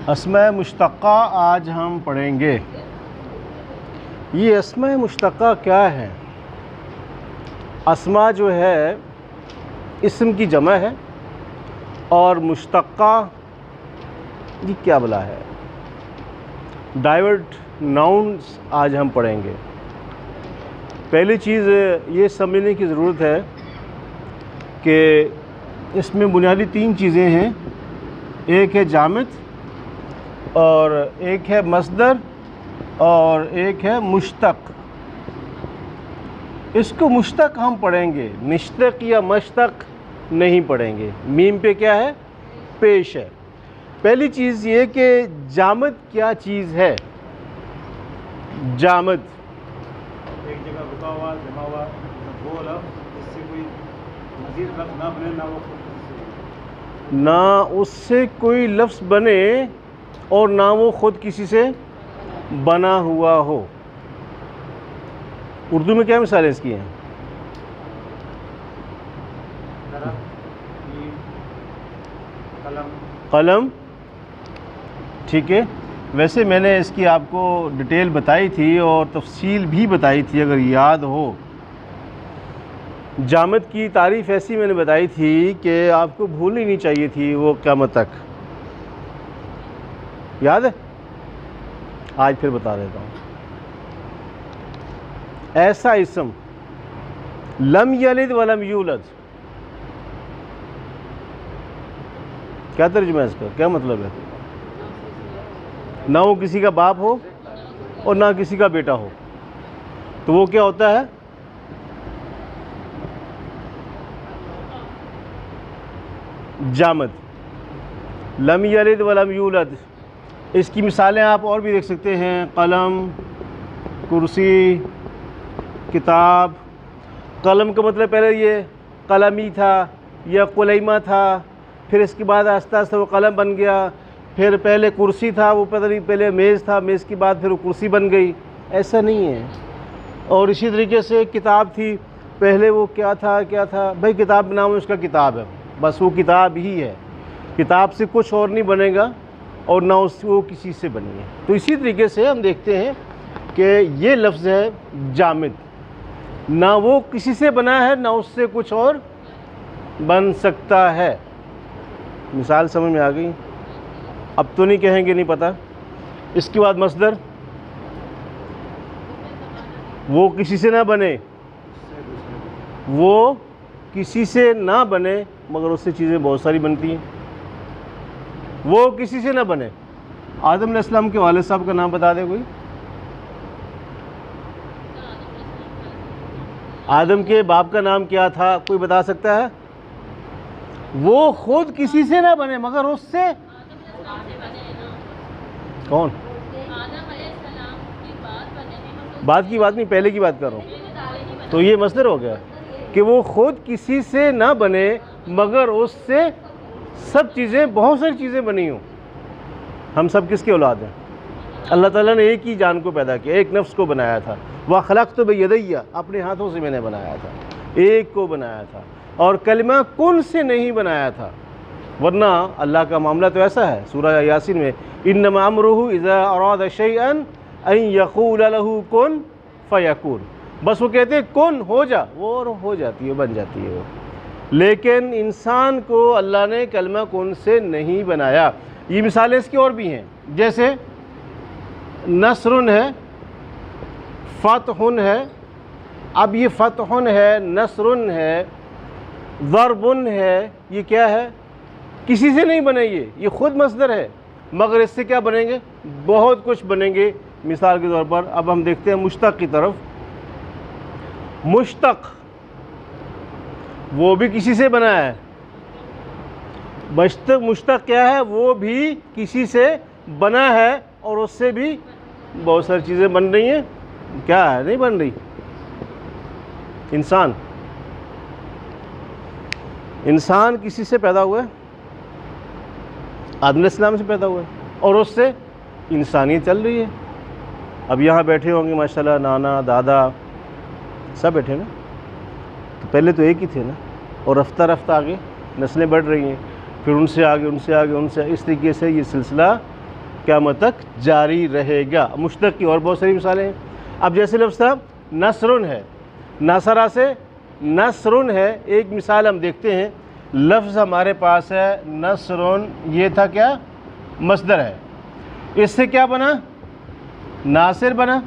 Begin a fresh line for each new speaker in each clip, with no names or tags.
अस्मा मुश्तक़ा आज हम पढ़ेंगे। ये अस्मा मुश्तक़ा क्या है? अस्मा जो है इस्म की जमा है और मुश्तक़ा ये क्या भला है? डाइवर्ट नाउन्स आज हम पढ़ेंगे। पहली चीज़ ये समझने की ज़रूरत है कि इसमें बुनियादी तीन चीज़ें हैं। एक है जामिद और एक है मस्दर और एक है मुश्तक़। इसको मुश्तक़ हम पढ़ेंगे, निश्तक़ या मश्तक़ नहीं पढ़ेंगे। मीम पे क्या है? पेश है। पहली चीज़ ये कि जामिद क्या चीज़ है? जामिद
एक जगह रुका हुआ, जमा हुआ, वो लफ्ज़ जिससे कोई मज़ीद लफ्ज़ ना बने, ना वो खुद
ना उससे कोई लफ्ज़ बने और ना वो ख़ुद किसी से बना हुआ हो। उर्दू में क्या मिसालें इसकी हैं?
कलम।
कलम, ठीक है। वैसे मैंने इसकी आपको डिटेल बताई थी और तफसील भी बताई थी, अगर याद हो। जामिद की तारीफ़ ऐसी मैंने बताई थी कि आपको भूलनी नहीं चाहिए थी वो क़यामत तक। याद है? आज फिर बता देता हूँ। ऐसा इस्म लम यलिद वलम यूलद, क्या तर्जुमा है इसका? क्या मतलब है? ना वो किसी का बाप हो और ना किसी का बेटा हो, तो वो क्या होता है? जामिद। लम यलिद वलम यूलद। इसकी मिसालें आप और भी देख सकते हैं। कलम, कुर्सी, किताब। कलम का मतलब पहले ये कलमी था या कुलैमा था, फिर इसके बाद आस्ता आस्ता वो कलम बन गया। फिर पहले कुर्सी था, वो पता नहीं पहले मेज़ था, मेज़ के बाद फिर वो कुर्सी बन गई। ऐसा नहीं है। और इसी तरीके से किताब थी, पहले वो क्या था भाई, किताब नाम उसका किताब है, बस वो किताब ही है। किताब से कुछ और नहीं बनेगा और ना वो किसी से बनी है। तो इसी तरीके से हम देखते हैं कि ये लफ्ज़ है जामिद, ना वो किसी से बना है ना उससे कुछ और बन सकता है। मिसाल समझ में आ गई? अब तो नहीं कहेंगे नहीं पता। इसके बाद मस्दर, वो किसी से ना बने, वो किसी से ना बने मगर उससे चीज़ें बहुत सारी बनती हैं। वो किसी से ना बने। आदम अलैहिस्सलाम के वालिद साहब का नाम बता दे कोई। आदम के बाप का नाम क्या था? कोई बता सकता है? वो खुद किसी से ना बने मगर उससे कौन? बाद की बात नहीं, पहले की बात कर रहा हूँ। तो ये मसदर हो गया कि वो खुद किसी से ना बने मगर उससे सब चीज़ें, बहुत सारी चीज़ें बनी हों। हम सब किसके औलाद हैं? अल्लाह ताला ने एक ही जान को पैदा किया, एक नफ्स को बनाया था। वह खलक तो बियदैया, अपने हाथों से मैंने बनाया था, एक को बनाया था। और कलिमा कुन से नहीं बनाया था, वरना अल्लाह का मामला तो ऐसा है। सूरह यासीन में इन्नमा अमरुहु इज़ा अरादा शैअन अन यक़ूल लहू कुन फ़यकून। बस वो कहते हैं कुन, हो जा, वो और हो जाती है, बन जाती है वो। लेकिन इंसान को अल्लाह ने कलमा कुन से नहीं बनाया। ये मिसालें इसकी और भी हैं, जैसे नसरुन है, फ़तहुन है। अब ये फ़तहुन है, नसरुन है, ज़रबुन है, ये क्या है? किसी से नहीं बने। ये ख़ुद मस्दर है मगर इससे क्या बनेंगे? बहुत कुछ बनेंगे। मिसाल के तौर पर अब हम देखते हैं मुश्तक़ की तरफ। मुश्तक़ वो भी किसी से बना है। मुश्तक़ क्या है? वो भी किसी से बना है और उससे भी बहुत सारी चीज़ें बन रही हैं। क्या है? नहीं बन रही। इंसान किसी से पैदा हुआ है? आदम अलैहिस्सलाम से पैदा हुआ है और उससे इंसानियत चल रही है। अब यहाँ बैठे होंगे माशाल्लाह, नाना दादा सब बैठे ना, तो पहले तो एक ही थे ना, और रफ्ता रफ्ता आगे नस्लें बढ़ रही हैं, फिर उनसे आगे, इस तरीके से ये सिलसिला क़यामत तक जारी रहेगा। मुश्तक़ की और बहुत सारी मिसालें हैं। अब जैसे लफ्ज़ था नसरुन है, नसरा से नसरुन है, एक मिसाल हम देखते हैं। लफ्ज़ हमारे पास है नसरुन, ये था क्या, मस्दर है। इससे क्या बना, नासिर बना।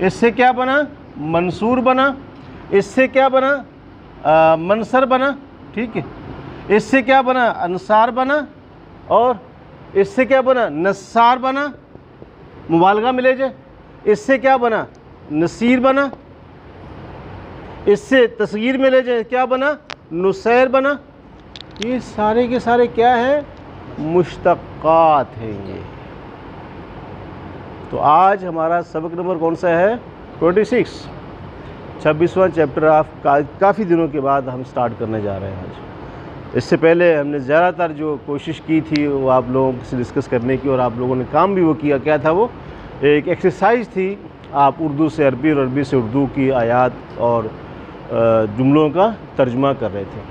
इससे क्या बना, मंसूर बना। इससे क्या बना, मनसर बना। ठीक है, इससे क्या बना, अंसार बना। और इससे क्या बना, नस्सार बना, मुबालगा मिले जाए। इससे क्या बना, नसीर बना। इससे तस्गीर मिले जाए, क्या बना, नुसैर बना। ये सारे के सारे क्या हैं, मुश्तक़ात हैं ये। तो आज हमारा सबक नंबर कौन सा है, 26, 26वां चैप्टर। आप काफ़ी दिनों के बाद हम स्टार्ट करने जा रहे हैं आज। इससे पहले हमने ज़्यादातर जो कोशिश की थी वो आप लोगों से डिस्कस करने की, और आप लोगों ने काम भी वो किया। क्या था वो, एक एक्सरसाइज थी। आप उर्दू से अरबी और अरबी से उर्दू की आयात और जुमलों का तर्जुमा कर रहे थे।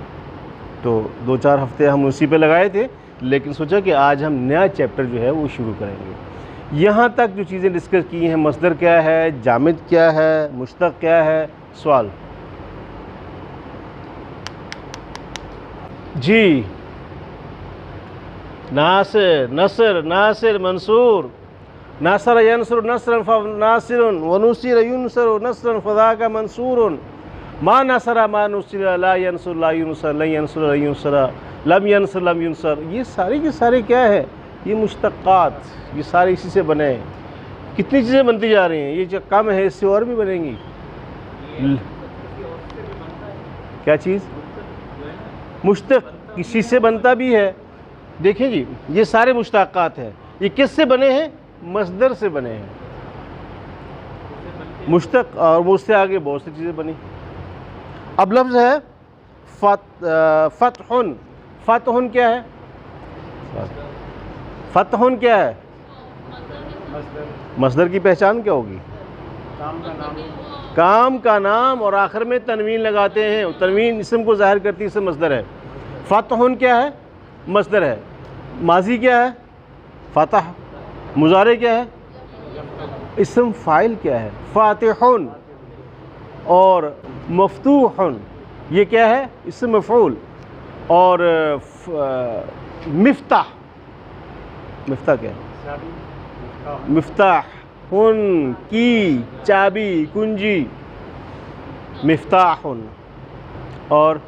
तो 2-4 हफ्ते हम उसी पे लगाए थे, लेकिन सोचा कि आज हम नया चैप्टर जो है वो शुरू करेंगे। यहाँ तक जो चीज़ें डिस्कस की हैं, मस्दर क्या है, जामिद क्या है, मुश्तक़ क्या है, सवाल जी। नासिर, नसर, नासिर, मंसूर। नासर यनसुर नसरन फनासिरुन व नुसिर युनसर नसरन फज़ाका मंसूरुन। मा नसरा मा नुसिर ला यनसुर ला युनसर ला यनसुर ला युनसर लम यनसर लम युनसर। ये सारे के सारे क्या है, ये मुश्तक़ात, ये सारे इसी से बने हैं। कितनी चीज़ें बनती जा रही हैं, ये जो कम है इससे और भी बनेंगी। क्या चीज़, मुश्तक़ किसी से बनता भी है। देखें जी, ये सारे मुश्तक़ात हैं। ये किस से बने हैं, मस्दर से बने हैं, मुश्तक़, और वो उससे आगे बहुत सी चीज़ें बनी। अब लफ्ज़ है फ़तहुन। फ़तहुन क्या है, फ़तहुन क्या है, मस्दर की पहचान क्या होगी, काम का नाम और आखिर में तनवीन लगाते हैं। तनवीन इसम को ज़ाहिर करती है, इसम मस्दर है। फ़तहुन क्या है, मस्दर है। माजी क्या है, फ़तह। मुज़ारे क्या है, इसम फ़ाइल क्या है, फ़ातिहुन। और मफ़तूहुन ये क्या है, इसम मफ़ऊल। और मिफ्ताह, मिफ्ताह क्या है, मिफ्ताहुन की चाबी, कुंजी, मिफ्ताहुन। और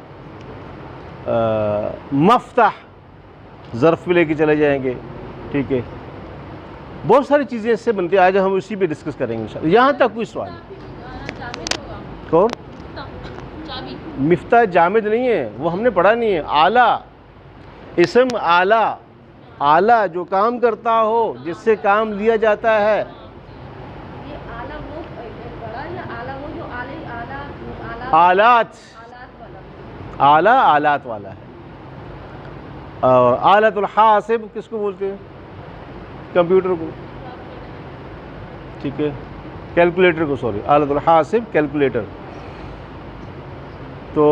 मफ्ताह ज़र्फ़ भी लेके चले जाएंगे। ठीक है, बहुत सारी चीज़ें इससे बनती हैं। आज हम उसी पे डिस्कस करेंगे इंशाअल्लाह। यहाँ तक कोई सवाल, कौन, मिफ्ताह जामिद नहीं है, वो हमने पढ़ा नहीं है। आला, इसम आला, आला जो काम करता हो, जिससे काम लिया जाता है।
ये आला वो बड़ा या आला वो जो
आलात,
वाला,
आला आलात वाला है। और आलतुल हासिब किसको बोलते हैं, कंप्यूटर को। ठीक है, कैलकुलेटर को, सॉरी, आलतुल हासिब कैलकुलेटर। तो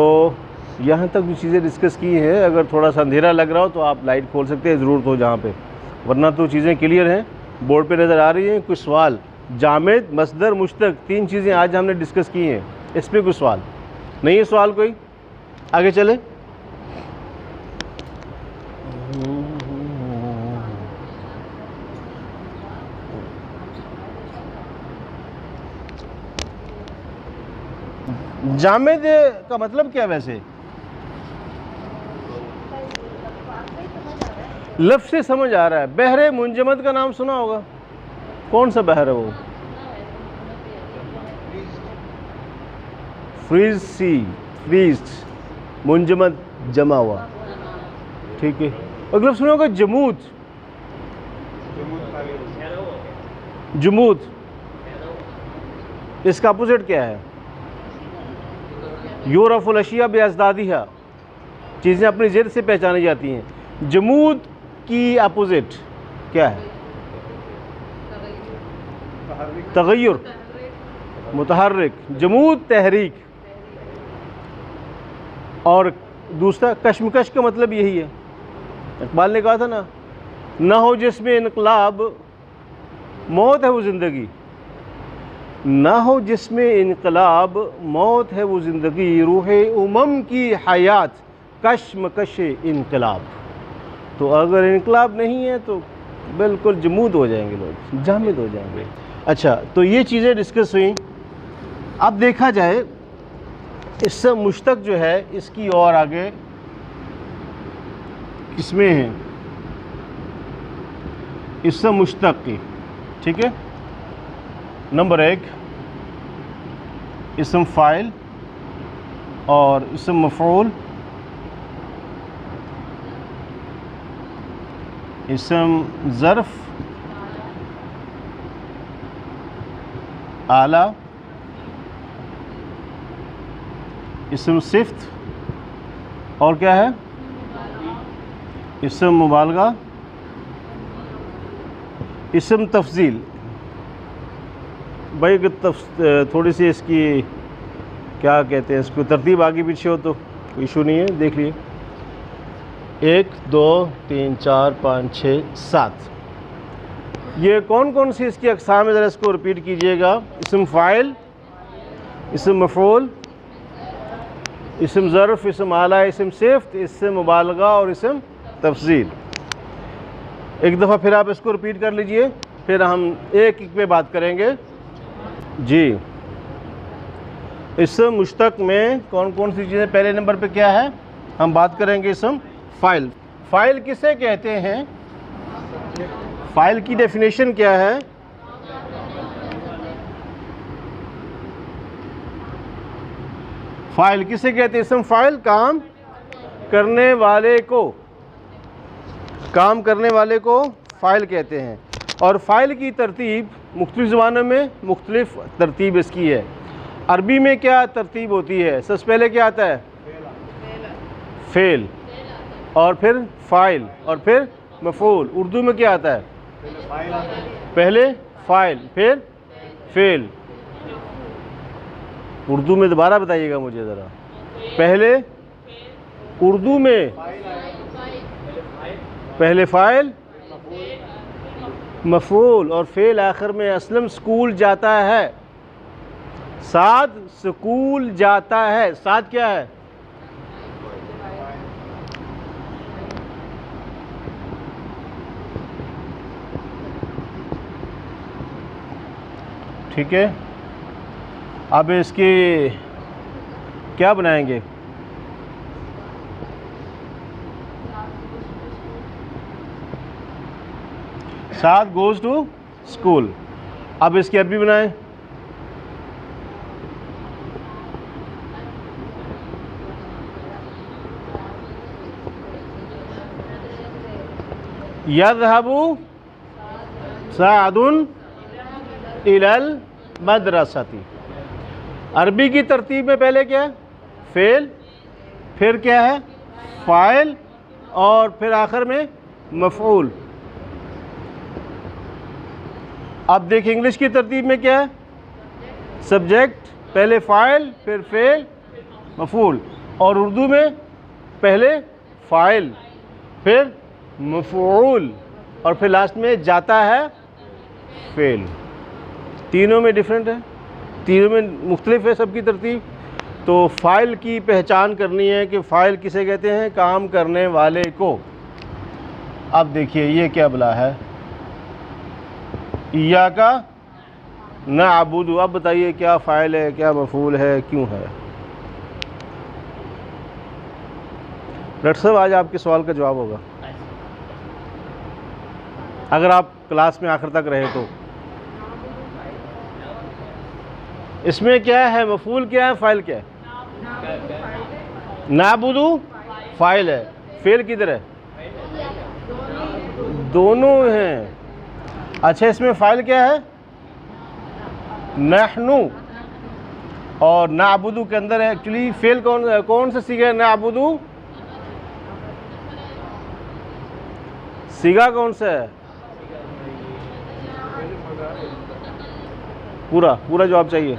यहाँ तक जो चीज़ें डिस्कस की हैं, अगर थोड़ा सा अंधेरा लग रहा हो तो आप लाइट खोल सकते हैं, ज़रूरत हो जहाँ पे, वरना तो चीज़ें क्लियर हैं, बोर्ड पे नज़र आ रही हैं। कुछ सवाल, जामिद, मस्दर, मुश्तक़, 3 चीज़ें आज हमने डिस्कस की हैं, इस पर कोई सवाल नहीं है? सवाल कोई, आगे चले। जामिद का मतलब क्या है वैसे, लफ्ज़ से समझ आ रहा है। बहरे मुंजमद का नाम सुना होगा, कौन सा बहर है वो, फ्रीज सी, फ्रीज, मुंजमद जमा हुआ। ठीक है, अगला सुना होगा जमूद, जमूद, इसका अपोजिट क्या है, यूरफुल अशिया बेअज़दादिहा, चीज़ें अपनी ज़िद से पहचानी जाती हैं। जमूद की अपोजिट क्या है, तगय्युर, मुतहर्रिक। जमूद तहरीक, और दूसरा कशमकश का मतलब यही है। इकबाल ने कहा था ना हो जिसमें इनकलाब मौत है वो ज़िंदगी, ना हो जिसमें इनकलाब, मौत है वो ज़िंदगी, रूह उमम की हयात, कश्मकश इनकलाब। तो अगर इनकलाब नहीं है तो बिल्कुल जमूद हो जाएंगे लोग, जामिद हो जाएंगे। अच्छा, तो ये चीज़ें डिस्कस हुई। अब देखा जाए इससे मुश्तक जो है इसकी और आगे किसमें है, इससे मुश्तक की, ठीक है। नंबर 1 इसम फ़ाइल और इसम मफ़ऊल, इसम ज़र्फ़, आला, इसम सिफ़्त, और क्या है, इसम मुबालगा, इसम तफ़ज़ील। भाई अगर थोड़ी सी इसकी क्या कहते हैं, इसको तरतीब आगे पीछे हो तो कोई इशू नहीं है, देख लिए। 1 2 3 4 5 6 7, ये कौन कौन सी इसकी अक़साम है, ज़रा इसको रिपीट कीजिएगा। इसम फ़ाइल, इसम मफ़ऊल, इसम ज़र्फ़, इसम आला, इसम सिफ़्त, इसम मुबालगा और इसम तफ़ज़ील। एक दफ़ा फिर आप इसको रिपीट कर लीजिए, फिर हम एक एक पे बात करेंगे जी। इसम मुश्तक में कौन कौन सी चीज़ें, पहले नंबर पे क्या है, हम बात करेंगे इसम फ़ाइल। फ़ाइल किसे कहते हैं, फ़ाइल की डेफिनेशन क्या है? फ़ाइल किसे कहते हैं? इसम फ़ाइल काम करने वाले को, काम करने वाले को फ़ाइल कहते हैं। और फ़ाइल की तरतीब मुख्तलिफ़ ज़बानों में मुख्तलिफ़ तरतीब इसकी है। अरबी में क्या तरतीब होती है? सबसे पहले क्या आता है? फ़ेल, और फिर फ़ाइल, और फिर मफ़ऊल। उर्दू में क्या आता है? पहले फ़ाइल फिर फ़ेल। उर्दू में दोबारा बताइएगा मुझे ज़रा। पहले उर्दू में पहले फ़ाइल, मफ़ऊल और फ़ेल आखिर में। असलम स्कूल जाता है, साद स्कूल जाता है। साद क्या है? ठीक है। अब इसकी क्या बनाएंगे? साद गोज़ टू स्कूल। अब इसकी अरबी बनाएं। यज़हबु सादुन इलल मदरसती। अरबी की तरतीब में पहले क्या है? फ़ेल, फिर क्या है? फ़ाइल, और फिर आखिर में मफ़ऊल। अब देखिए इंग्लिश की तरतीब में क्या है? सब्जेक्ट, पहले फ़ाइल, फिर फ़ेल, मफ़ऊल। और उर्दू में पहले फ़ाइल, फिर मफ़ऊल, और फिर लास्ट में जाता है फ़ेल। तीनों में डिफरेंट है, तीनों में मुख्तलिफ है सबकी तरतीब। तो फ़ाइल की पहचान करनी है कि फ़ाइल किसे कहते हैं? काम करने वाले को। अब देखिए ये क्या बुला है? इय्याका नअबुदु। अब बताइए क्या फ़ाइल है, क्या मफ़ऊल है, क्यों है? डॉक्टर साहब आज आपके सवाल का जवाब होगा अगर आप क्लास में आखिर तक रहे तो। इसमें क्या है? मफ़ऊल क्या है, फ़ाइल क्या है? नाबुदु फ़ाइल है, फ़ेल किधर है? दोनों हैं। अच्छा, इसमें फ़ाइल क्या है? नहनु। और नाबुदु के अंदर एक्चुअली फ़ेल कौन सा सीगा है? नाबुदु सीगा कौन सा है? पूरा पूरा जवाब चाहिए।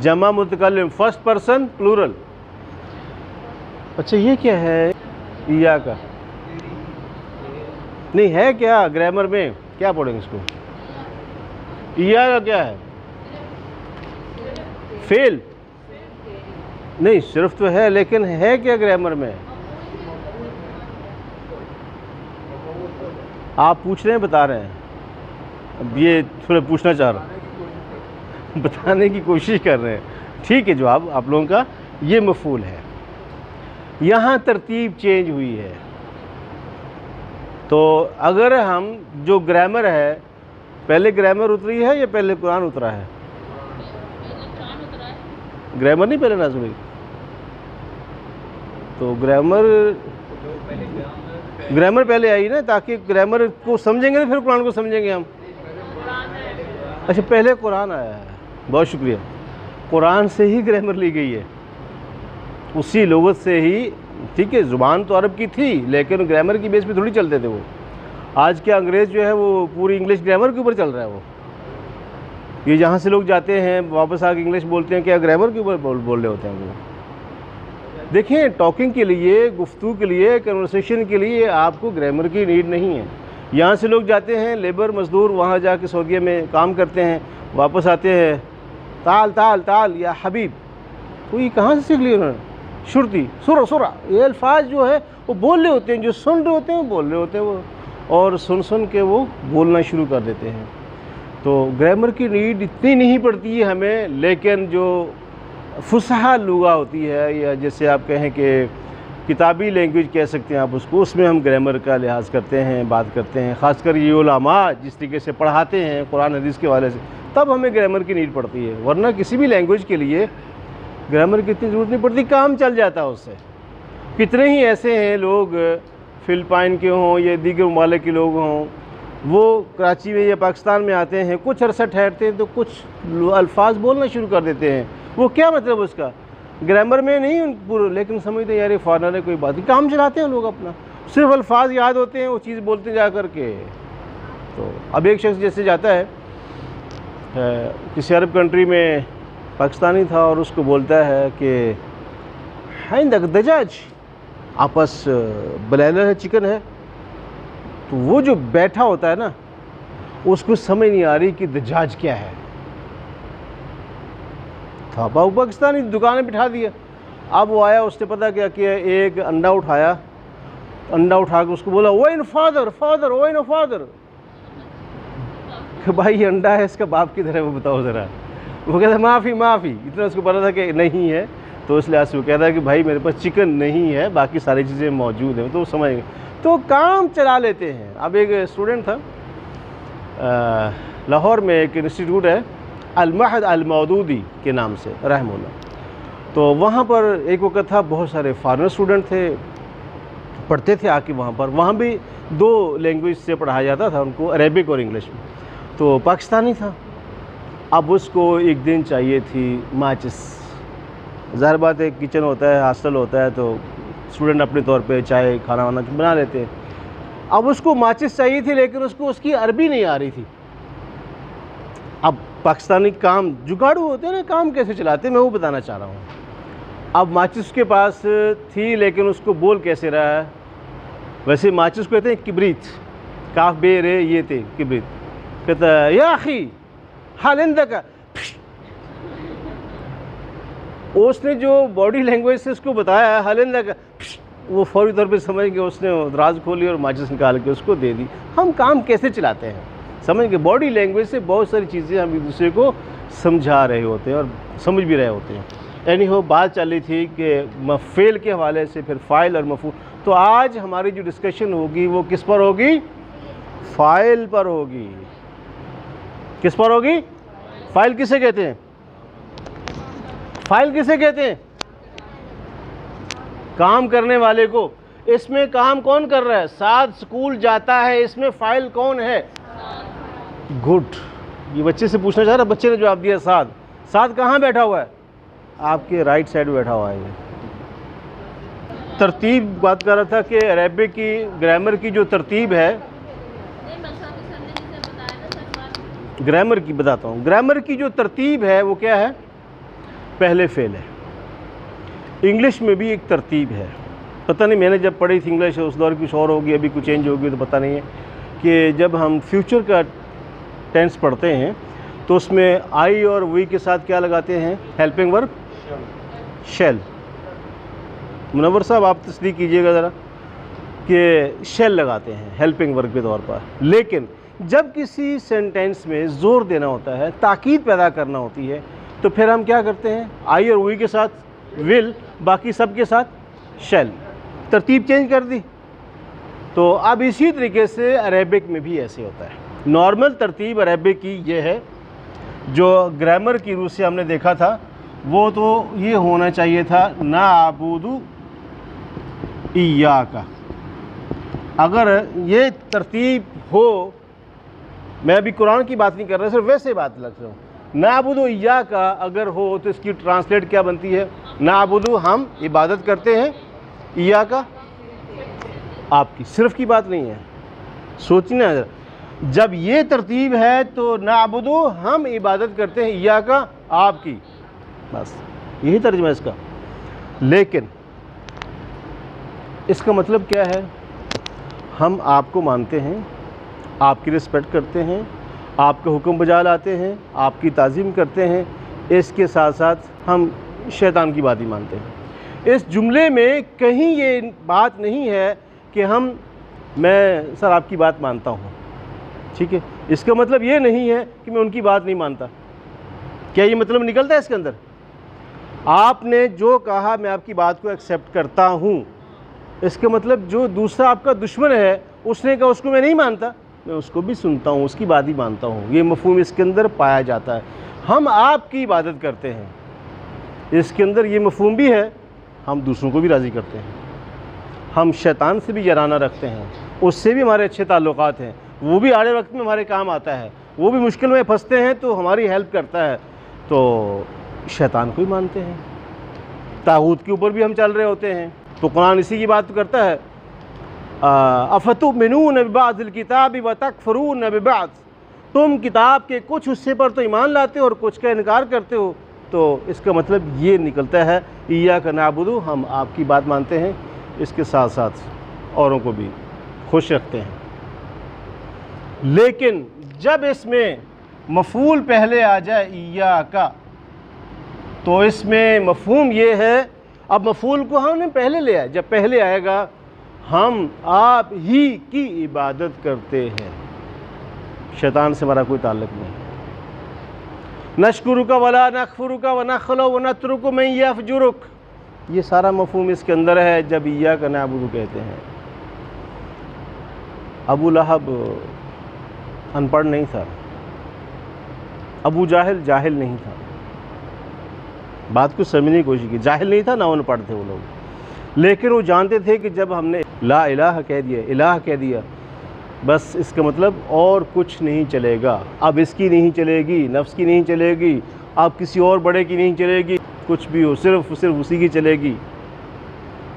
जमा मुतकल्लिम, फर्स्ट पर्सन प्लूरल। अच्छा ये क्या है? इय्याका, नहीं है क्या ग्रामर में, क्या पढ़ेंगे इसको? या का क्या है? फेल नहीं, सिर्फ तो है, लेकिन है क्या ग्रामर में? आप पूछ रहे हैं, बता रहे हैं? अब ये थोड़ा पूछना चाह रहा हूँ, बताने की कोशिश कर रहे हैं। ठीक है, जवाब आप लोगों का ये मफूल है। यहाँ तरतीब चेंज हुई है। तो अगर हम जो ग्रामर है, पहले ग्रामर उतरी है या पहले कुरान उतरा है? ग्रामर नहीं पहले नाज़िल हुई। तो ग्रामर पहले आई ना, ताकि ग्रामर को समझेंगे तो फिर कुरान को समझेंगे हम। अच्छा, पहले कुरान आया है, बहुत शुक्रिया। कुरान से ही ग्रामर ली गई है, उसी लुगत से ही। ठीक है, ज़ुबान तो अरब की थी, लेकिन ग्रामर की बेस पे थोड़ी चलते थे वो। आज के अंग्रेज़ जो है वो पूरी इंग्लिश ग्रामर के ऊपर चल रहा है। वो ये जहाँ से लोग जाते हैं वापस आके इंग्लिश बोलते हैं, क्या ग्रामर के ऊपर बोल रहे होते हैं वो? देखिए, टॉकिंग के लिए, गुफ्तगू के लिए, कन्वर्सेशन के लिए आपको ग्रामर की नीड नहीं है। यहाँ से लोग जाते हैं लेबर मज़दूर, वहाँ जाके सऊदीया में काम करते हैं, वापस आते हैं ताल ताल ताल या हबीब, तो ये कहाँ से सीख लिया उन्होंने? शुरती, सुरा सुरा, ये अल्फाज जो है वो बोल रहे होते हैं, जो सुन रहे होते हैं वो बोल रहे होते हैं वो, और सुन सुन के वो बोलना शुरू कर देते हैं। तो ग्रामर की नीड इतनी नहीं पड़ती है हमें, लेकिन जो फुसहा लुगा होती है, या जैसे आप कहें कि किताबी लैंग्वेज कह सकते हैं आप उसको, उसमें हम ग्रामर का लिहाज करते हैं, बात करते हैं। ख़ासकर ये उलमा जिस तरीके से पढ़ाते हैं कुरान हदीस के हवाले से, तब हमें ग्रामर की नीड पड़ती है। वरना किसी भी लैंग्वेज के लिए ग्रामर की इतनी ज़रूरत नहीं पड़ती, काम चल जाता है उससे। कितने ही ऐसे हैं लोग, फ़िलिपाइन के हों या दीगर ममालिक के लोग हों, वो कराची में या पाकिस्तान में आते हैं, कुछ अरसा ठहरते हैं तो कुछ अल्फाज बोलना शुरू कर देते हैं। वो क्या मतलब उसका? ग्रामर में नहीं पूरा, लेकिन समझते यार ये फॉरनर है, कोई बात नहीं, काम चलाते हैं लोग अपना, सिर्फ अल्फाज याद होते हैं, वो चीज़ बोलते जा कर के। तो अब एक शख्स जैसे जाता है किसी अरब कंट्री में, पाकिस्तानी था, और उसको बोलता है कि हैंदक दजाज, आपस ब्लैलर है, चिकन है। तो वो जो बैठा होता है ना, उसको समझ नहीं आ रही कि दजाज क्या है। था पाकिस्तानी, दुकान में बिठा दिया। अब वो आया, उसने पता क्या किया, एक अंडा उठाया, अंडा उठा के उसको बोला वो इन फादर फादर, वो इन फादर। भाई ये अंडा है, इसका बाप किधर है वो बताओ ज़रा। वो कहता है माफ़ी माफ़ी, इतना उसको पता था कि नहीं है, तो इस लिहाज से वो कहता है कि भाई मेरे पास चिकन नहीं है, बाकी सारी चीज़ें मौजूद हैं। तो वो समझ गए, तो काम चला लेते हैं। अब एक स्टूडेंट था, लाहौर में एक इंस्टीट्यूट है अल-महद अल-मौदूदी के नाम से रहमुल्लाह, तो वहाँ पर एक वक्त था, बहुत सारे फॉरेनर स्टूडेंट थे, पढ़ते थे आके वहाँ पर। वहाँ भी दो लैंग्वेज से पढ़ाया जाता था उनको, अरेबिक और इंग्लिश में। तो पाकिस्तानी था, अब उसको एक दिन चाहिए थी माचिस। ज़ाहिर बात है, किचन होता है, हॉस्टल होता है, तो स्टूडेंट अपने तौर पे चाय खाना वाना बना लेते हैं। अब उसको माचिस चाहिए थी, लेकिन उसको उसकी अरबी नहीं आ रही थी। अब पाकिस्तानी काम जुगाड़ू होते हैं ना, काम कैसे चलाते हैं मैं वो बताना चाह रहा हूँ। अब माचिस उसके पास थी, लेकिन उसको बोल कैसे रहा है? वैसे माचिस को कहते हैं किब्रीत, काफ बे रे ये थे किब्रीत। कहता है या अखी हालिंदा का। उसने जो बॉडी लैंग्वेज से उसको बताया हालिंदा का, वो फौरी तौर पे समझ गया, उसने दराज खोली और माचिस निकाल के उसको दे दी। हम काम कैसे चलाते हैं समझ गए। बॉडी लैंग्वेज से बहुत सारी चीज़ें हम एक दूसरे को समझा रहे होते हैं और समझ भी रहे होते हैं। यानी हो बात चल रही थी कि मफ़ेल के हवाले से, फिर फ़ाइल और मफ़ूल। तो आज हमारी जो डिस्कशन होगी वो किस पर होगी? फ़ाइल पर होगी। किस पर होगी? फ़ाइल किसे कहते हैं? फ़ाइल किसे कहते हैं? काम करने वाले को। इसमें काम कौन कर रहा है? साद स्कूल जाता है, इसमें फ़ाइल कौन है? गुड। ये बच्चे से पूछना चाह रहा, बच्चे ने जवाब दिया साद। साद कहाँ बैठा हुआ है? आपके राइट साइड में बैठा हुआ है। ये तरतीब बात कर रहा था कि अरेबिक की ग्रामर की जो तरतीब है, ग्रामर की बताता हूँ। ग्रामर की जो तरतीब है वो क्या है? पहले फेल है। इंग्लिश में भी एक तरतीब है। पता नहीं, मैंने जब पढ़ी थी इंग्लिश उस दौर कुछ और होगी, अभी कुछ चेंज होगी तो पता नहीं है, कि जब हम फ्यूचर का टेंस पढ़ते हैं तो उसमें आई और वी के साथ क्या लगाते हैं? Helping verb shell. मुनव्वर साहब आप तस्दीक कीजिएगा ज़रा कि शेल लगाते हैं हेल्पिंग वर्ब के तौर पर। लेकिन जब किसी सेंटेंस में ज़ोर देना होता है, ताकीद पैदा करना होती है, तो फिर हम क्या करते हैं? आई और वी के साथ विल, बाकी सब के साथ शेल। तरतीब चेंज कर दी। तो अब इसी तरीके से अरेबिक में भी ऐसे होता है। नॉर्मल तरतीब अरेबिक की ये है, जो ग्रामर की रूप से हमने देखा था वो तो ये होना चाहिए था ना आबुदु इय्याका। अगर ये तरतीब हो, मैं अभी कुरान की बात नहीं कर रहा, सिर्फ वैसे बात लग रहा हूँ, ना आबुदु इय्याका अगर हो तो इसकी ट्रांसलेट क्या बनती है? ना आबुदु हम इबादत करते हैं, इय्याका आपकी। सिर्फ की बात नहीं है, सोचना जब ये तरतीब है तो ना आबुदु हम इबादत करते हैं, इय्याका आपकी, बस यही तर्जुमा है इसका। लेकिन इसका मतलब क्या है? हम आपको मानते हैं, आपकी रिस्पेक्ट करते हैं, आपके हुक्म बजा लाते हैं, आपकी ताज़ीम करते हैं, इसके साथ साथ हम शैतान की बात ही मानते हैं। इस जुमले में कहीं ये बात नहीं है कि मैं सर आपकी बात मानता हूँ, ठीक है, इसका मतलब ये नहीं है कि मैं उनकी बात नहीं मानता। क्या ये मतलब निकलता है इसके अंदर? आपने जो कहा मैं आपकी बात को एक्सेप्ट करता हूँ, इसका मतलब जो दूसरा आपका दुश्मन है उसने कहा उसको मैं नहीं मानता, मैं उसको भी सुनता हूँ, उसकी बात ही मानता हूँ। ये मफ़हूम इसके अंदर पाया जाता है। हम आपकी इबादत करते हैं, इसके अंदर ये मफ़हूम भी है, हम दूसरों को भी राज़ी करते हैं। हम शैतान से भी याराना रखते हैं, उससे भी हमारे अच्छे ताल्लुकात हैं, वो भी आड़े वक्त में हमारे काम आता है, वो भी मुश्किल में फंसते हैं तो हमारी हेल्प करता है। तो शैतान को ही मानते हैं, तागूत के ऊपर भी हम चल रहे होते हैं। तो कुरान इसी की बात करता है, अफतुमिनून बिबादिल किताबि व तकफुरून बिबाद, तुम किताब के कुछ हिस्से पर तो ईमान लाते हो और कुछ का इनकार करते हो। तो इसका मतलब ये निकलता है इय्याका नअबुदु, हम आपकी बात मानते हैं, इसके साथ साथ औरों को भी खुश रखते हैं। लेकिन जब इसमें मफ़ूल पहले आ जाए इय्याका, तो इसमें मफ़हूम ये है, अब मफ़ूल को हमने पहले ले आया, जब पहले आएगा हम आप ही की इबादत करते हैं, शैतान से हमारा कोई ताल्लुक़ नहीं। नशकुरुका वला नकफुरुका व नखलो व नतरुकु मन यफजुरुक, ये सारा मफ़हूम इसके अंदर है जब इय्याका नअबुदु कहते हैं। अबू लहब अनपढ़ नहीं था, अबू जाहिल जाहिल नहीं था, बात को समझने की कोशिश की, जाहिल नहीं था ना अनपढ़ थे वो लोग, लेकिन वो जानते थे कि जब हमने ला इलाहा कह दिया, इलाह कह दिया, बस इसका मतलब और कुछ नहीं चलेगा। अब इसकी नहीं चलेगी, नफ्स की नहीं चलेगी, अब किसी और बड़े की नहीं चलेगी, कुछ भी हो सिर्फ उसी की चलेगी।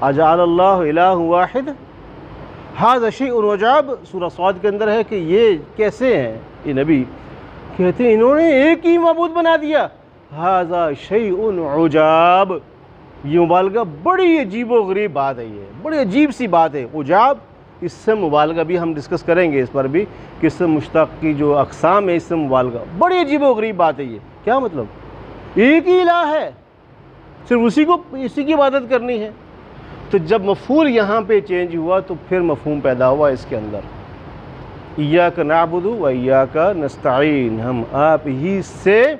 अजअलल्लाहु इलाहन वाहिद हाज़ा शैउन उजाब, सूरह सौद के अंदर है कि ये कैसे हैं ये नबी, कहते हैं इन्होंने एक ही माबूद बना दिया, हाज़ा शैउन उजाब, ये मुबालगा बड़ी अजीबो गरीब बात है, ये बड़ी अजीब सी बात है। उजाब इससे मुबालगा भी हम डिस्कस करेंगे, इस पर भी कि इससे मुश्तक़ की जो अक़साम है, इससे मुबालगा बड़ी अजीबो गरीब बात है। ये क्या मतलब? एक ही इलाह है, सिर्फ उसी की इबादत करनी है। तो जब मफ़ूल यहाँ पे चेंज हुआ तो फिर मफ़हूम पैदा हुआ इसके अंदर, इय्याका नअबुदु व इय्याका नस्तईन, हम आप ही से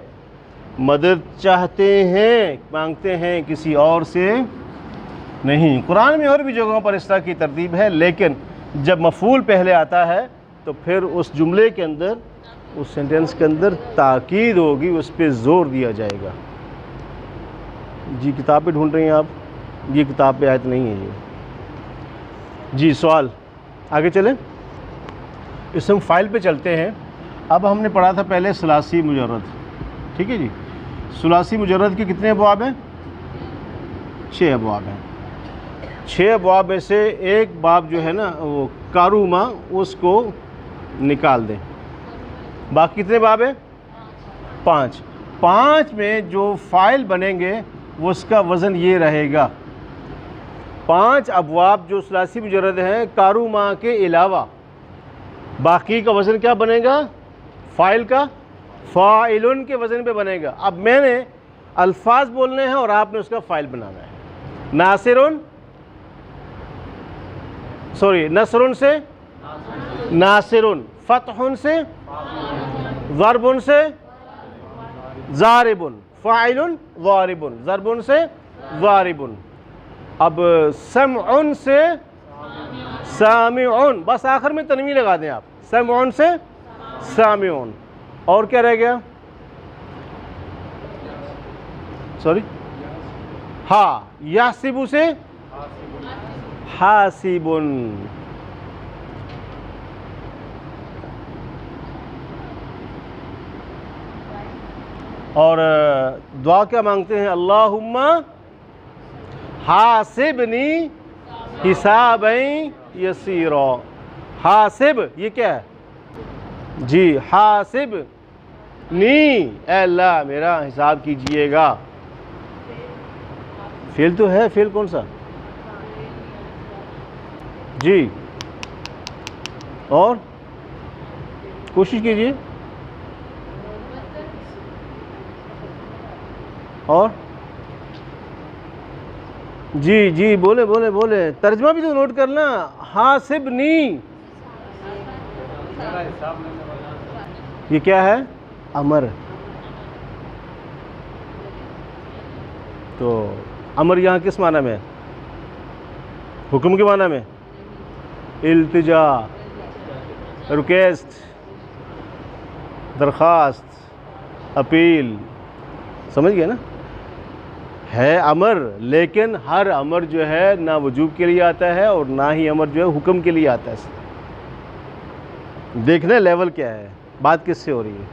मदद चाहते हैं, मांगते हैं, किसी और से नहीं। कुरान में और भी जगहों पर इस तरह की तरतीब है, लेकिन जब मफ़ूल पहले आता है तो फिर उस जुमले के अंदर, उस सेंटेंस के अंदर ताकीद होगी, उस पर ज़ोर दिया जाएगा। जी किताब पे ढूंढ रही हैं आप? ये किताब पे आयत नहीं है ये। जी सवाल आगे चलें, इस हम फ़ाइल पे चलते हैं। अब हमने पढ़ा था पहले सलासी मुजर्रद, ठीक है जी। सलासी मुजर्रद के कितने अबवाब हैं? 6 अबवाब हैं। 6 अबवाब में से एक बाब जो है ना वो कारूमा, उसको निकाल दें। बाकी कितने बाब हैं? 5। 5 में जो फ़ाइल बनेंगे वो उसका वज़न ये रहेगा, 5 अबवाब जो सुलासी मुजर्रद हैं कारूमा के अलावा बाकी का वज़न क्या बनेगा? फ़ाइल का फ़ाइलुन के वज़न पे बनेगा। अब मैंने अल्फाज बोलने हैं और आपने उसका फ़ाइल बनाना है। नासिरुन, सॉरी, नसरुन से नासिरुन, फ़तहुन से ज़रबुन से ज़ारिबुन, फ़ाइलुन ज़ारिबुन, ज़रबुन से ज़ारिबुन। अब समउन से सामिउन, बस आखिर में तनवीन लगा दें आप, समउन से सामिउन। और क्या रह गया? सॉरी, हाँ, यासिबु से हासिबुन। और दुआ क्या मांगते हैं? अल्लाहुम्मा हासिबनी हिसाबन यसीरा। हासिब, ये क्या है जी? हासिब नी, अल्लाह मेरा हिसाब कीजिएगा। फेल तो है, फेल कौन सा जी? और कोशिश कीजिए। और जी जी, बोले बोले बोले, तर्जमा भी तो नोट करना। हासिब नी,
मेरा हिसाब लेने वाला।
ये क्या है? अमर। तो अमर यहाँ किस माना में है? हुक्म के माना में। इल्तिजा, रिक्वेस्ट, दरख्वास्त, अपील, समझ गए ना? है अमर, लेकिन हर अमर जो है ना वजूब के लिए आता है और ना ही अमर जो है हुक्म के लिए आता है। देखना लेवल क्या है, बात किससे हो रही है।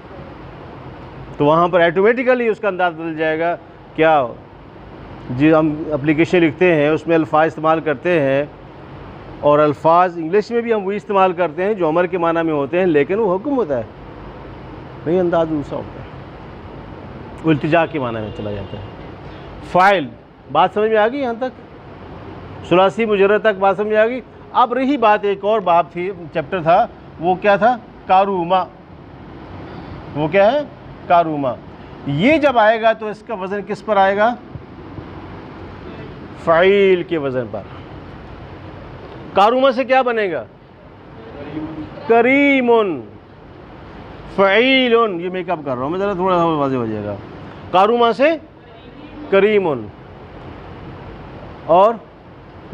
तो वहाँ पर ऑटोमेटिकली उसका अंदाज़ बदल जाएगा। क्या जी, हम एप्लीकेशन लिखते हैं उसमें अल्फाज इस्तेमाल करते हैं और अल्फाज इंग्लिश में भी हम वही इस्तेमाल करते हैं जो अमर के माना में होते हैं, लेकिन वो हुक्म होता है, नहीं, अंदाज़ दूसरा होता है, वो इल्तिजा के माना में चला जाता है। फ़ाइल, बात समझ में आ गई यहाँ तक? सुलासी मुजर्रद तक बात समझ में आ गई। अब रही बात, एक और बाब थी, चैप्टर था, वो क्या था? कारूमा। वो क्या है? कारूमा। ये जब आएगा तो इसका वज़न किस पर आएगा? फ़ाइल के वज़न पर। कारूमा से क्या बनेगा? करीमुन, फ़ईलुन। ये मैं कब कर रहा हूँ मैं, ज़रा थोड़ा सा वाज़ेह हो जाएगा। कारूमा से करीमुन। और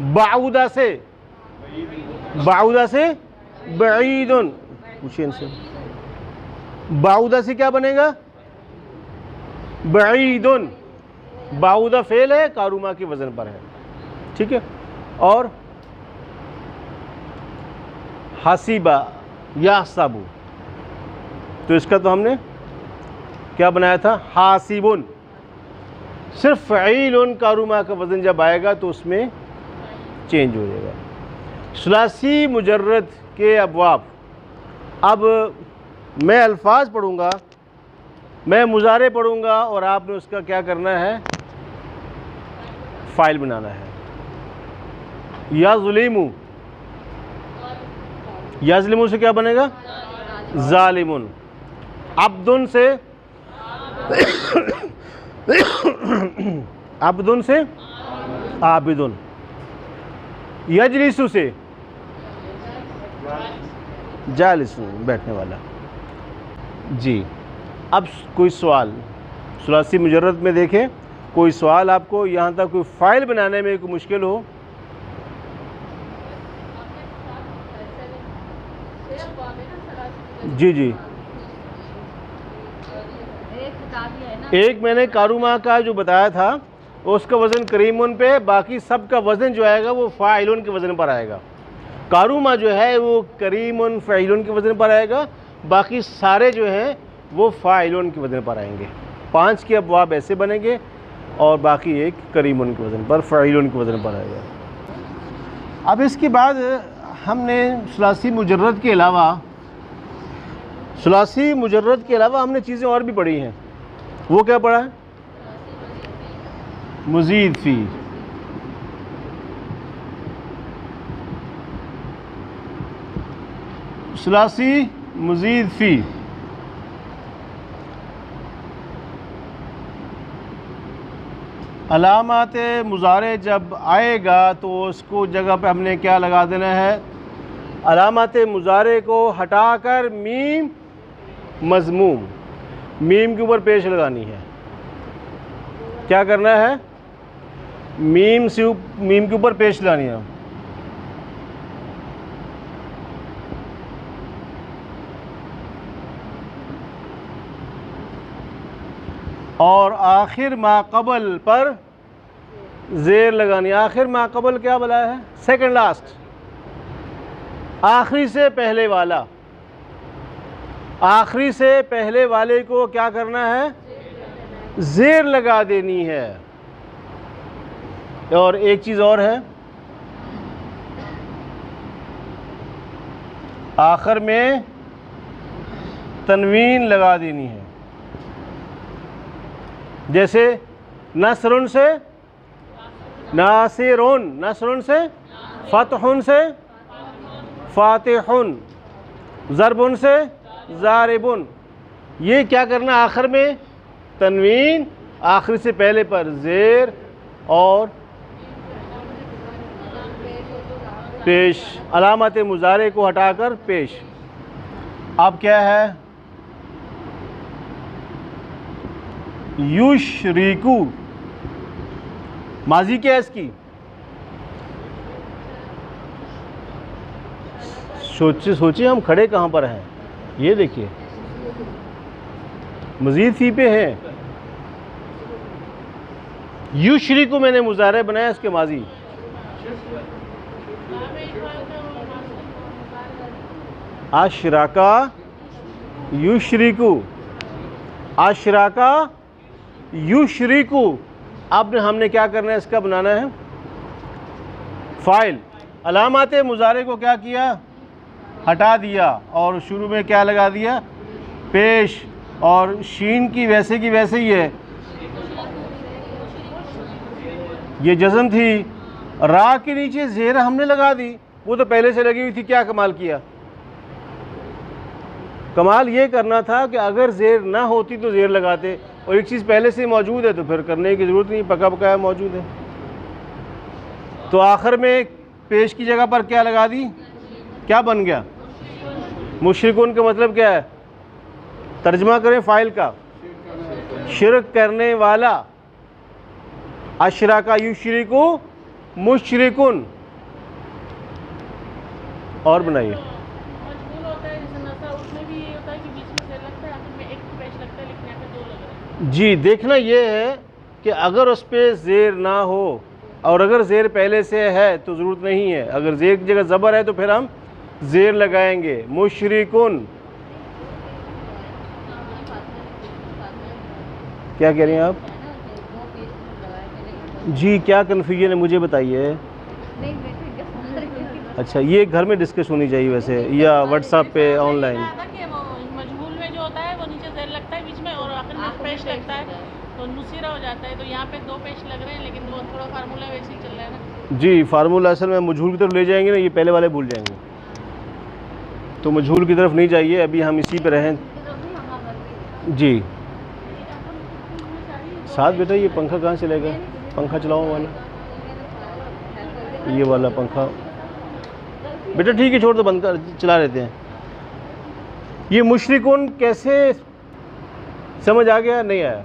बाउदा से, बाउदा से बईदुन। पूछिए इनसे, बाउदा से क्या बनेगा? बईदुन। बाउदा फेल है, कारूमा के वज़न पर है, ठीक है। और हसीबा या साबू, तो इसका तो हमने क्या बनाया था? हासिबुन। सिर्फ फ़ईलुन कारूमा का वज़न जब आएगा तो उसमें चेंज हो जाएगा। सुलासी मुजर्रद के अबवाब, अब मैं अल्फाज पढ़ूँगा, मैं मुजारे पढ़ूँगा और आपने उसका क्या करना है? फ़ाइल बनाना है। या ज़ुलीमु, या ज़ुलीमु से क्या बनेगा? ज़ालिमुन। अब्दुन से अब्दुन से आबिदुन। यजलिसु से जालिसुन, बैठने वाला जी। अब कोई सवाल सुलासी मुजर्रद में देखें, कोई सवाल आपको यहाँ तक कोई फ़ाइल बनाने में कोई मुश्किल हो? जी जी, एक मैंने कारूमा का जो बताया था उसका वज़न करीमुन पे, बाकी सब का वज़न जो आएगा वो फ़ाइलुन के वज़न पर आएगा। कारूमा जो है वो करीमुन फ़ाइलुन के वज़न पर आएगा, बाकी सारे जो हैं वो फ़ाइलुन के वज़न पर आएंगे। 5 के अबवाब ऐसे बनेंगे और बाकी एक करीमुन के वज़न पर, फ़ाइलुन के वज़न पर आएगा। अब इसके बाद हमने सुलासी मुजर्रद के अलावा, सुलासी मुजर्रद के अलावा हमने चीज़ें और भी पढ़ी हैं। वो क्या पढ़ा है? मज़ीद फ़ी, सुलासी मज़ीद फ़ी, अलामात मुज़ारे जब आएगा तो उसको जगह पे हमने क्या लगा देना है, अलामात मुज़ारे को हटाकर मीम मज़मूम, मीम के ऊपर पेश लगानी है। क्या करना है, मीम के ऊपर पेश लगानी है। और आखिर माक़बल पर ज़ेर लगानी। आखिर माक़बल क्या बोला है, सेकंड लास्ट, आखिरी से पहले वाला। आखिरी से पहले वाले को क्या करना है, ज़ेर लगा देनी है। और एक चीज़ और है, आखिर में तनवीन लगा देनी है। जैसे नसरुन से नासिरुन, नसरुन से फतहुन से फातिहुन, ज़रबुन से ज़ारिबुन। ये क्या करना, आखिर में तनवीन, आखिर से पहले पर ज़ेर और पेश, अलामत मुज़ारे को हटाकर पेश। अब क्या है, युशरिकु, माजी क्या है इसकी, सोचिए हम खड़े कहाँ पर हैं। ये देखिए मज़ीद फ़ी पे है। युशरिकु मैंने मुज़ारे बनाया, इसके माजी अशराका युशरिकु, अशराका युशरिकु। अब हमने क्या करना है, इसका बनाना है फ़ाइल। अलामात मुज़ारे को क्या किया, हटा दिया और शुरू में क्या लगा दिया, पेश। और शीन की वैसे ही है, ये जज़म थी, रा के नीचे ज़ेर हमने लगा दी, वो तो पहले से लगी हुई थी। क्या कमाल किया, कमाल ये करना था कि अगर ज़ेर ना होती तो ज़ेर लगाते, और एक चीज़ पहले से मौजूद है तो फिर करने की ज़रूरत नहीं, पका पकाया मौजूद है। तो आखिर में पेश की जगह पर क्या लगा दी, क्या बन गया, मुशरिकुन का मतलब क्या है, तर्जमा करें फ़ाइल का, शिरक करने वाला। अशराका युशरिकु मुशरिकुन। और बनाइए, जी देखना ये है कि अगर उस पर ज़ेर ना हो, और अगर ज़ेर पहले से है तो ज़रूरत नहीं है। अगर ज़ेर की जगह ज़बर है तो फिर हम ज़ेर लगाएंगे, मुशरिकुन। क्या कह रही हैं आप, जी क्या कन्फ्यूजन है मुझे बताइए। अच्छा, ये घर में डिस्कस होनी चाहिए वैसे, या व्हाट्सएप पे ऑनलाइन।
मजहूल में जो होता है वो नीचे ज़ेर लगता है बीच में, और आखिर में पेश लगता है तो नुसीरा हो जाता है। तो यहाँ पे दो पेश लग रहे हैं, लेकिन वो थोड़ा फार्मूला वैसे ही चल रहा है ना। जी,
फार्मूला असल में मजहूल की तरफ ले जाएंगे ना, ये पहले वाले भूल जाएंगे, तो मजहूल की तरफ नहीं जाइए, अभी हम इसी पे रहें। जी साथ बेटा, ये पंखा कहाँ चलेगा, पंखा चलाओ वाला, ये वाला पंखा बेटा, ठीक है छोड़ दो, बंद कर, चला लेते हैं। ये मुशरिकुन कैसे समझ आ गया, नहीं आया।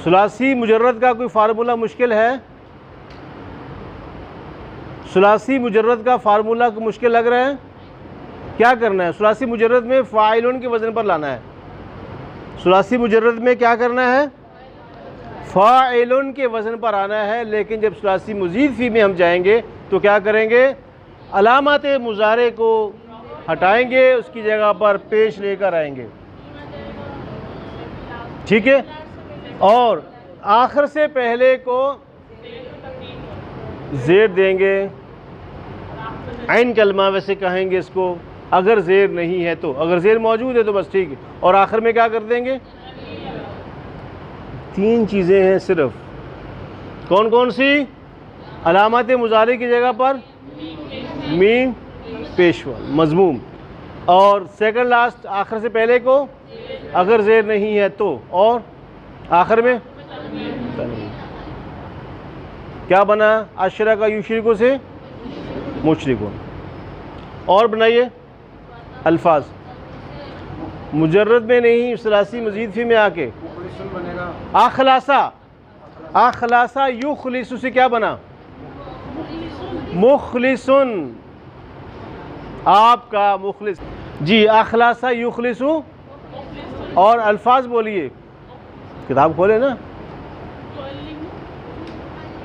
सुलासी मुजर्रद का कोई फार्मूला मुश्किल है, सुलासी मुजर्रद का फार्मूला मुश्किल लग रहा है। क्या करना है, सुलासी मुजर्रद में फ़ाइलुन के वज़न पर लाना है। सुलासी मुजर्रद में क्या करना है, फ़ाइलुन के वज़न पर आना है। लेकिन जब सुलासी मज़ीद फ़ी में हम जाएंगे तो क्या करेंगे, अलामत मुज़ारे को हटाएंगे, उसकी जगह पर पेश लेकर आएंगे, ठीक है। और आखिर से पहले को ज़ेर देंगे, ऐन कलमा वैसे कहेंगे इसको, अगर ज़ेर नहीं है तो, अगर ज़ेर मौजूद है तो बस ठीक है। और आखिर में क्या कर देंगे, तीन चीज़ें हैं सिर्फ, कौन कौन सी, अलामत मुज़ारे की जगह पर मीम पेशवा मजमूम। और सेकंड लास्ट आखिर से पहले को अगर ज़ेर नहीं है तो, और आखिर में तनवीन। क्या बना अशरा का युशरिकु से मुशरिकुन। और बनाइए अल्फाज मुजर्रद में नहीं, सलासी मजीद फी में आके
मुखलिसुन बनेगा।
आखलासा, आखलासा युखलिसु से क्या बना मुखलिसुन, आपका मुखलिस। जी आखलासा युखलिसु। और अल्फाज बोलिए, किताब खोले ना,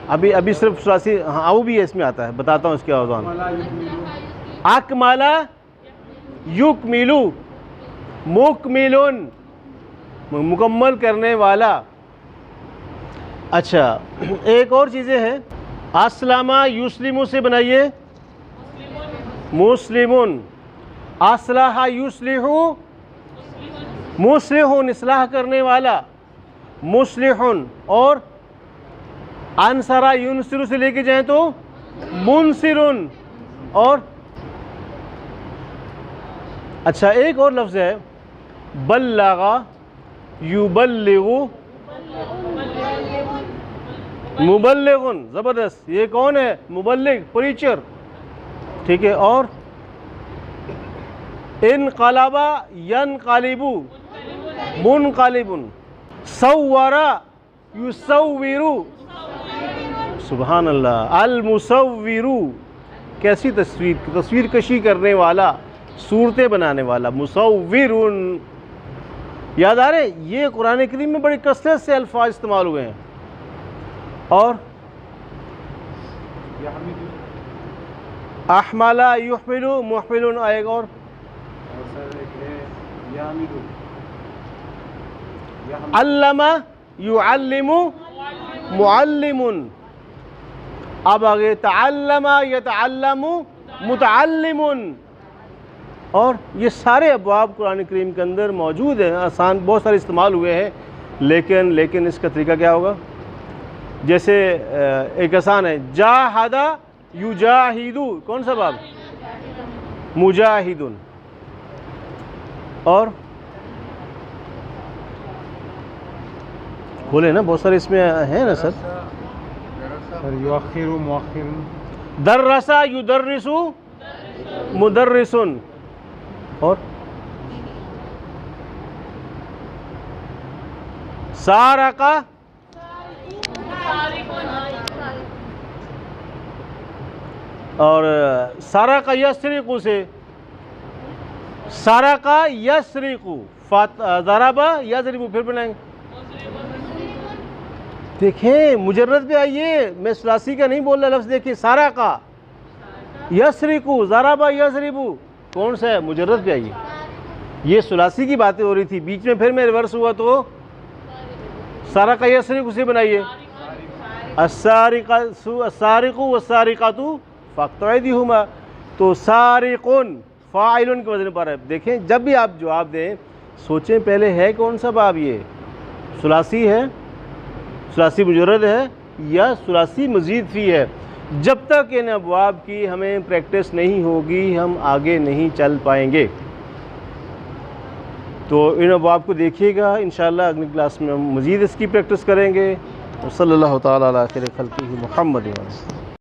अभी अभी सिर्फ सलासी, हाँ वो भी है, इसमें आता है, बताता हूँ इसके अवजान।
मला युकमिलु,
अकमला युकमिलु, मुकमिलुन मुकम्मल करने वाला। अच्छा एक और चीज़ें हैं, अस्लमा युस्लिमु से बनाइए मुस्लिमुन, अस्लहा युस्लिहु मुस्लिहुन इस्लाह करने वाला मुस्लिहुन। और अनसरा युनसिरु से लेके जाएं तो मुनसिरुन। और अच्छा एक और लफ्ज़ है बल्लगा युबल्लिगु मुबल्लिगुन, ज़बरदस्त। ये कौन है मुबल्लिग, प्रीचर, ठीक है। और इनक़लबा यनक़लिबु मुनक़लिबुन, सव्वरा युसव्विरु, सुभान अल्लाह। अल मुसव्विरु, कैसी तस्वीर, तस्वीर कशी करने वाला, सूरतें बनाने वाला, मुसव्विरुन। याद आ रहे, ये कुरान करीम में बड़ी कसरत से अल्फाज इस्तेमाल हुए हैं। और
यहमिलु,
अहमला युहमिलु मुहमिलुन आएगा। और
सर एक है यामिलु,
अल्लमा युअल्लिमु मुअल्लिमुन। अब आगे तअल्लमा यतअल्लमु मुतअल्लिमुन। और ये सारे अब्वाब कुरान करीम के अंदर मौजूद हैं, आसान, बहुत सारे इस्तेमाल हुए हैं। लेकिन इसका तरीका क्या होगा? जैसे एक आसान है, जाहदा युजाहिदु, कौन सा बाब? मुजाहिदुन। और बोले ना, बहुत सारे इसमें हैं ना सर।
सर युअखिरु मुअखिरुन,
दर्रसा युदर्रिसु मुदर्रिसुन। और सारका और सारका यस्रिकु से सारका यस्रिकु, ज़राबा यज़रिबु, फिर बनाएंगे। देखें मुजर्रद पे आइए, मैं सलासी का नहीं बोल रहा लफ्ज़, देखिए सारा का यस्रिकु, ज़राबा यज़रिबु, कौन सा है? मुजर्रद पे आइए। ये सलासी की बातें हो रही थी, बीच में फिर मैं रिवर्स हुआ तो सारा का यस्रिकु से बनाइए। अस्सारिकु वस्सारिकातु फ़क़्तअयदिहुमा, तो सारिकुन फ़ाइलुन के वज़न पर है। देखें जब भी आप जवाब दें सोचें पहले है कौन सा बाब, ये सलासी है, सलासी मुजर्रद है, या सलासी मज़ीद फ़ी है। जब तक इन अबवाब की हमें प्रैक्टिस नहीं होगी हम आगे नहीं चल पाएंगे। तो इन अबवाब को देखिएगा, इंशाअल्लाह अगली क्लास में हम मज़ीद इसकी प्रैक्टिस करेंगे। सल्लल्लाहु तआला अला खैर खल्क़िही मुहम्मद।